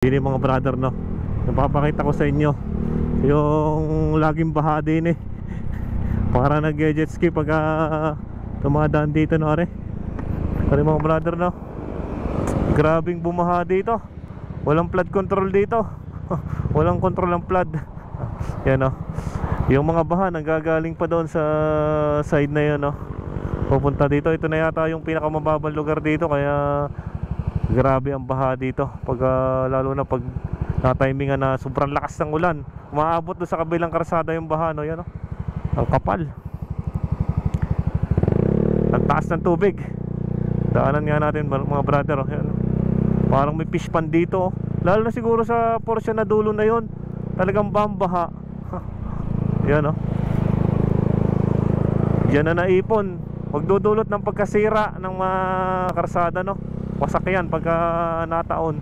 Yun yung mga brother, no, napapakita ko sa inyo yung laging baha din para nag-jet ski pag tumadaan dito, no, are. Pero mga brother, no, grabing bumaha dito. Walang flood control dito. Walang control ng flood. Yan, no, yung mga baha nanggagaling pa doon sa side na yun, no, pupunta dito. Ito na yata yung pinakamababang lugar dito, kaya grabe ang baha dito pag lalo na pag na-timingan na sobrang lakas ng ulan, umaabot doon sa kabilang karsada yung baha, no. Yan, no, ang kapal, ang taas ng tubig. Daanan nga natin mga brother, oh. Yan, parang may fish pond dito, oh. Lalo na siguro sa portion na dulo na yon, talagang bambaha. Yan, oh. Yan na naipon, magdudulot ng pagkasira ng mga karsada, no. Wasak yan pagka nataon.